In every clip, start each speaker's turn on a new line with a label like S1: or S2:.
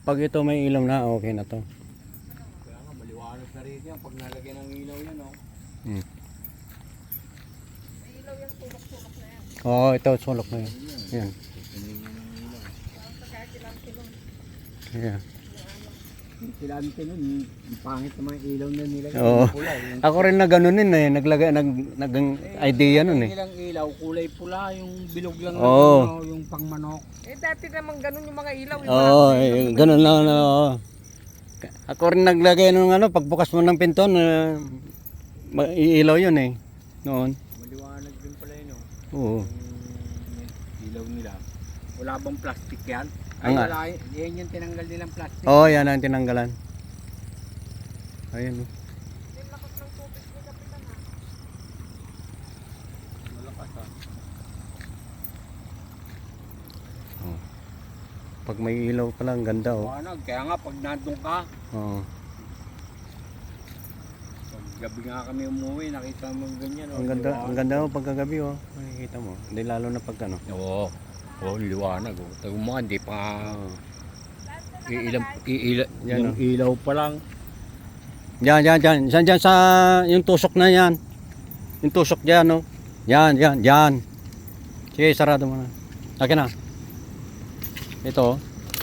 S1: Pag ito may ilaw na, okay na to.
S2: Kaya nga, maliwanag na rin yan pag nalagyan ng ilaw yan, oh.
S1: Hmm.
S3: May ilaw yung tulok-tulok na yan.
S1: Oo, ito, sulok na yun. Yan.
S3: Kaya kilante nun.
S1: Yeah.
S2: Kilante nun, yung pangit naman yung ilaw na nila.
S1: Oo. Ako rin na gano'n eh. Naglagay, idea nun eh.
S2: Ilang ilaw, kulay pula, yung bilog lang
S1: Oo.
S2: ano, yung pangmanok.
S3: Eh dati naman ganun yung mga ilaw. Yung
S1: Oo, gano'n lang. Oo. Ako rin naglagay ng ano, pagbukas mo ng pinto, iilaw yun eh. Noon.
S2: Maliwanag din pala yun, oh.
S1: Oo.
S2: Yung ilaw nila. Wala bang plastic yan?
S1: Ang-
S2: Ay, wala. Yan yung tinanggal nilang plastic.
S1: Oo, yan ang tinanggalan. Ayun.
S3: Yung lakas ng tubig ni Kapitan ha.
S2: Malakas, ah.
S1: Oh. Pag may ilaw pala, ang ganda oh.
S2: Liwanag. Kaya nga, pag nandun ka,
S1: Oo.
S2: pag gabi nga kami umuwi, nakita mo ganyan, oh.
S1: Ang ganda oh pagkagabi oh. Makikita mo. Hindi lalo na pag ano.
S2: Oo. Oo, liwanag, oh. Tayo mo, hindi pa...
S1: Oo. Yan,
S2: yung
S1: oh.
S2: ilaw pa lang.
S1: Yan. Diyan sa yung tusok na yan. Yung tusok diyan oh. Yan. Sige, sarado mo na. Akin na. Ito,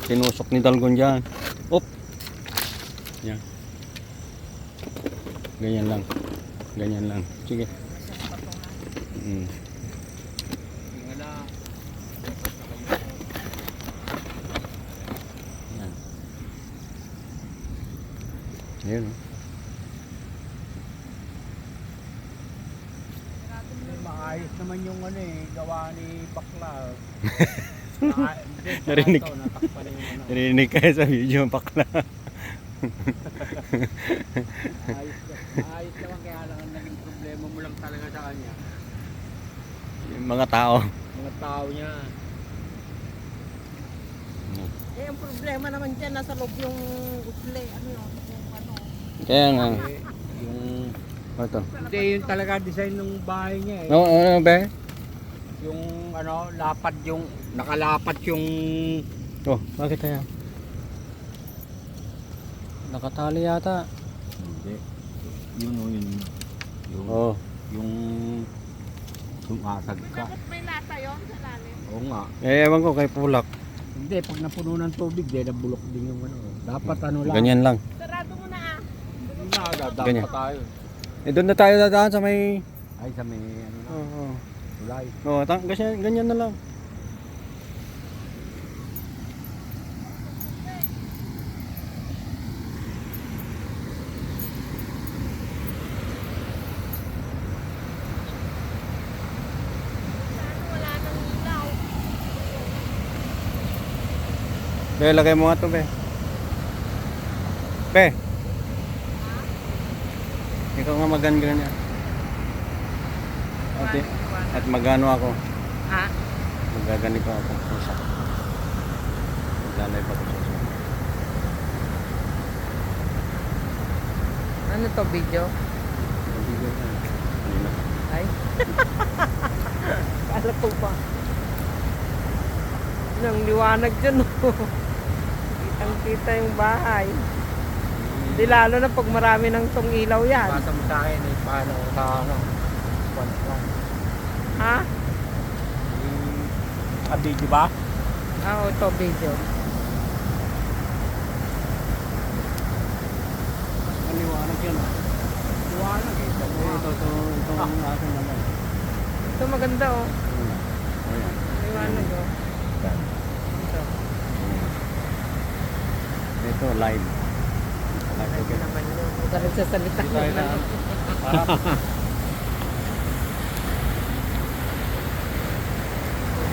S1: sinusok ni Dalgon diyan. Op. Yan. Ganyan lang. Sige.
S2: Tingala.
S1: Yan. Ayun oh.
S2: Maayos naman yung ano eh, gawa ni Bakla.
S1: Narinig.
S2: Natakpan yung ano.
S1: Narinig kayo sa video pakla.
S2: Ayos naman, kaya lang ang naging problema mo lang talaga sa kanya.
S1: Yung mga tao.
S2: Mga tao niya.
S3: Eh ang problema naman dyan, nasa loob yung usle. Ano yun? Yung ano.
S1: Kaya nga.
S2: Yung...
S1: Ito.
S2: Hindi, yun talaga design ng bahay niya eh.
S1: Ano ba?
S2: Yung ano, lapad yung... Nakalapat yung...
S1: Oh, bakit kaya? Nakatali yata.
S2: Hindi. Yun o yun. Yung...
S1: Oh.
S2: Yung... Sumasag ka.
S3: Dapat may lata yun sa lalim.
S2: Oo nga.
S1: Ewan ko kay Pulak.
S2: Hindi, pag napuno ng tubig, nabulok din yung ano. Dapat ano lang.
S1: Ganyan lang.
S3: Sarado mo na ah.
S2: Yun na, dadaan
S1: Ganyan.
S2: pa tayo.
S1: Doon na tayo dadaan sa may...
S2: Ay, sa may ano na.
S1: Oo.
S2: Tulay.
S1: Ganyan na lang.
S3: Sana wala nang ilaw.
S1: Be, lagay mo nga to, Be. Be. Ikaw nga ganyan. Okay. At magano ako.
S3: Ha?
S1: Magaganito ako. Isa. Maglalay pa ako sa isa.
S3: Ano to video?
S1: Video na. Kanina.
S3: Ay. Kala ko pa. Nang liwanag dyan oh. Kitang-kita yung bahay. Di lalo na pag marami ng tong ilaw yan.
S2: Pasa mo sa akin eh, paano sa ano. One.
S3: Ha?
S2: Video ba?
S3: Ah, ito video.
S1: Liwanag yan.
S2: Liwanag eh.
S1: Ito ang akin naman.
S3: Ito maganda oh.
S1: Ayan.
S3: Liwanag oh. Ito.
S1: Ito live. Live
S3: Ito
S1: okay.
S3: naman yun. Huwag ka nagsasalita
S1: Dito tayo na.
S3: naman.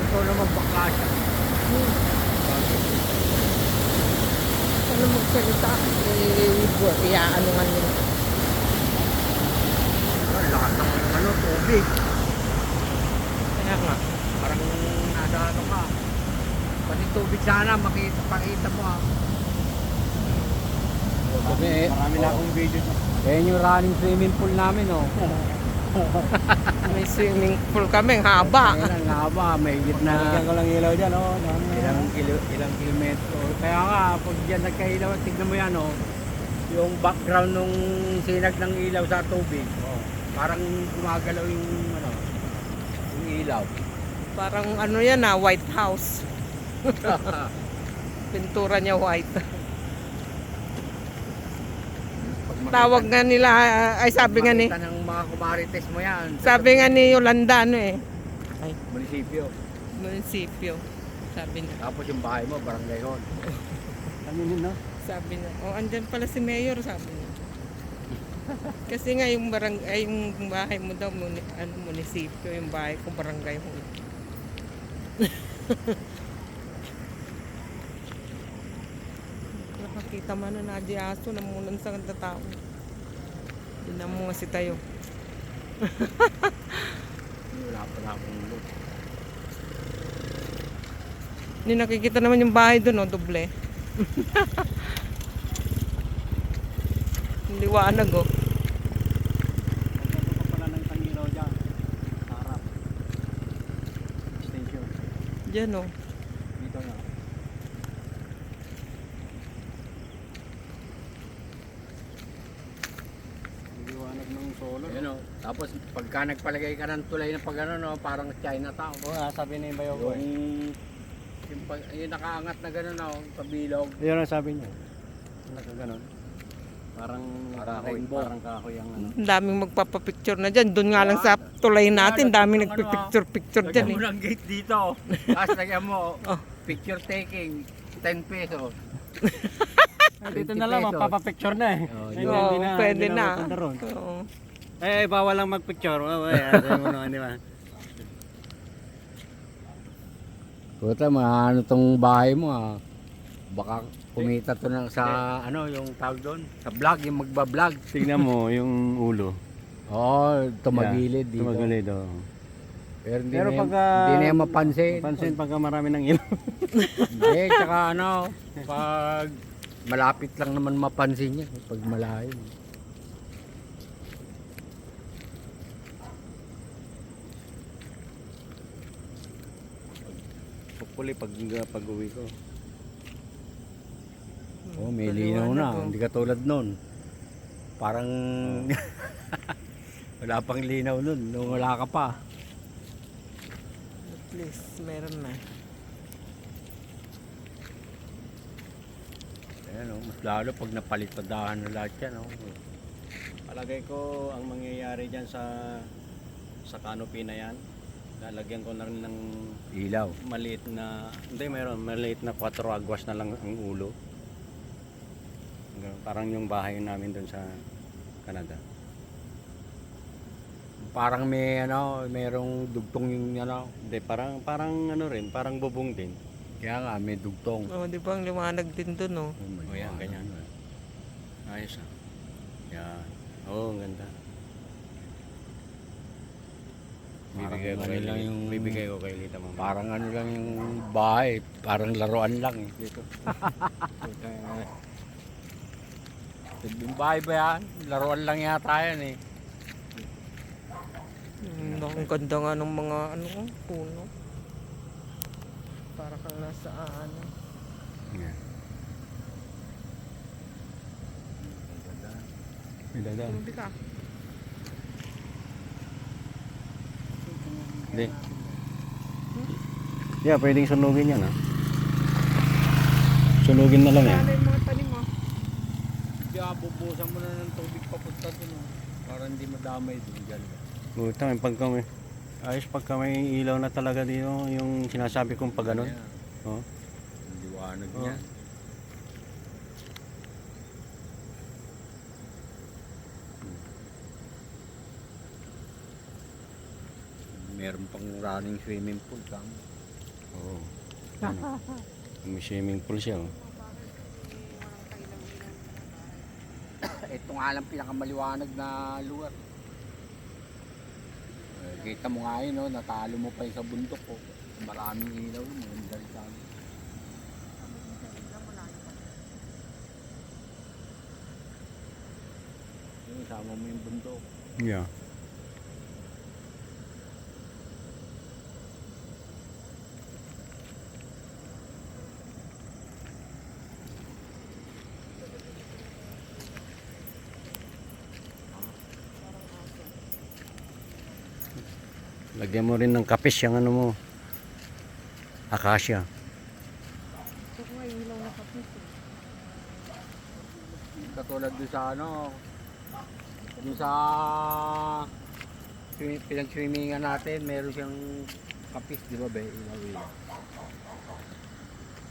S2: Ikaw naman bakla siya.
S3: Ano magsalita? Iaano nga nila.
S2: Ang lakas ng ano, tubig.
S3: Kaya nga.
S2: Parang nasa ano ka. Pati tubig sana, pakita mo ah.
S1: Marami na akong video.
S2: Kaya yung running swimming pool namin oh.
S3: May swimming pool kami, ang haba.
S2: Ayan ang haba, may gitna.
S1: Nalagyan ko lang ilaw dyan, oh.
S2: Ilang kilometro. Kaya nga, pag dyan nagkailaw, tignan mo yan, oh. Yung background nung sinag ng ilaw sa tubig, oh. Parang gumagalaw yung, ano, yung ilaw.
S3: Parang ano yan White House. Pintura niya white. Tawag nga nila, ay sabi nga ni,
S2: Makita ng mga kumarites mo yan.
S3: sabi nga ni Yolanda ano eh.
S2: Munisipyo.
S3: Munisipyo. Sabi niya.
S2: Tapos yung bahay mo, barangay hall.
S1: Ano yun, no?
S3: Sabi niya, oh andyan pala si Mayor, sabi niya. Kasi nga yung barangay, yung bahay mo daw, munisipyo, yung bahay ko barangay hall. Nakakita man na nadiaso, namunan sa kanta tao. Tinan mo nga si tayo.
S2: Wala pa na akong look.
S3: Hindi nakikita naman yung bahay doon, oh, doble. Ang liwanag, oh.
S1: Nagkato pa pala ng tangilaw dyan. Harap. Station.
S3: Diyan, oh.
S1: Dito na. Liwanag ng solar.
S2: Ayun, oh. Tapos pagka nagpalagay ka ng tulay na pag ano, no, parang Chinatown.
S1: Oo, sabi ni Bayo ko.
S2: Yung nakaangat na gano'n, no, pabilog.
S1: Yun ang sabi niya. Nakaganon. Parang
S2: Parang
S1: kahoy,
S2: rainbow.
S1: parang kahoy ang ano.
S3: Ang daming magpapapicture na dyan. Doon nga lang sa tulay natin, daming nagpipicture-picture dyan,
S2: Lagyan
S3: eh.
S2: mo ng gate dito. Tapos lagyan mo,
S3: Oh.
S2: picture taking, 10 pesos.
S1: Dito
S2: 20
S1: na lang,
S2: pesos.
S1: magpapapicture na eh.
S2: Oh,
S1: Hindi,
S2: yun.
S3: Oo,
S1: hindi
S3: pwede
S1: hindi
S3: na.
S1: mapunta ron.
S3: Oo.
S1: Bawal lang magpicture. Oh, sabi mo naman, di ba?
S2: Puta, ano tong bahay mo, ah. Baka kumita to na sa, ano, yung tawag doon, sa vlog, yung magba-vlog.
S1: Tignan mo yung ulo.
S2: Oo, tumagilid dito.
S1: Tumagilid, oh.
S2: Pero hindi
S1: Pero
S2: na,
S1: pagka...
S2: hindi na yan mapansin.
S1: Pansin pagka marami ng ilaw.
S2: Hindi, tsaka ano, pag malapit lang naman mapansin niya, pag malayo.
S1: Hopefully pag uwi ko.
S2: Oh, may linaw na, hindi katulad nun. Parang wala pang linaw nun, nung wala ka pa.
S3: At least, meron na.
S2: Ayan, oh, mas lalo pag napalitadahan na lahat yan. Oh.
S1: Palagay ko ang mangyayari dyan sa canopy na yan, lalagyan ko na rin ng
S2: Ilaw.
S1: maliit na, hindi mayroon, maliit na 4 agwas na lang ang ulo. Ganun, parang yung bahay namin doon sa Canada.
S2: Parang may ano, merong dugtong yung ano.
S1: Hindi, parang ano rin, parang bubong din.
S2: Kaya nga, may dugtong.
S3: Oh, di ba ang liwanag din doon, oh.
S1: Oh, yan, ganyan. Ayos ah. Yan. Oo, ang ganda. Bibigay ko
S2: Parang
S1: kay
S2: ano lang
S1: Lita.
S2: yung-
S1: Bibigay ko kay Lita mo.
S2: Parang ano lang yung bahay, parang laruan lang eh.
S1: dito.
S2: Yung bahay ba yan? Laruan lang yata yan eh.
S3: Ang ganda nga ng mga ano, puno. Para kang nasa ano.
S1: Yan. May dadaan.
S3: Hindi ka.
S1: Hindi. Yeah, pwedeng sunugin yan ah. Sunugin na lang yan.
S3: Ano yung mga tanim, oh?
S2: Kaya bubusan mo na ng tubig papunta dun oh. Para hindi madamay dun dyan.
S1: Butang, pagka may, ayos pagka may ilaw na talaga dito, yung sinasabi kong pag ganun. Oh.
S2: Ang liwanag
S1: Oh.
S2: niya. Meron pang running swimming pool kang.
S1: Oo. Ano? May swimming pool siya oh.
S2: Ito nga lang pinakamaliwanag na lugar. Kita mo nga yun, no? Natalo mo pa yung sa bundok. Oh. Maraming ilaw, maganda rin sa amin. Yun, sama mo yung bundok.
S1: Yeah. Lagyan mo rin ng kapis yung ano mo. Akasya.
S3: Ito ko nga yung ilaw na kapis eh.
S2: Katulad doon sa ano, doon sa pinag-swimingan natin, meron siyang kapis, di ba ba? Ilaw.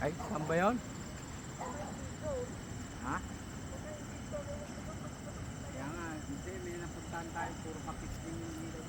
S2: Ay, saan ba yun? Ha? Kaya nga, hindi, may napuntahan tayo, puro kapis din yung ilaw.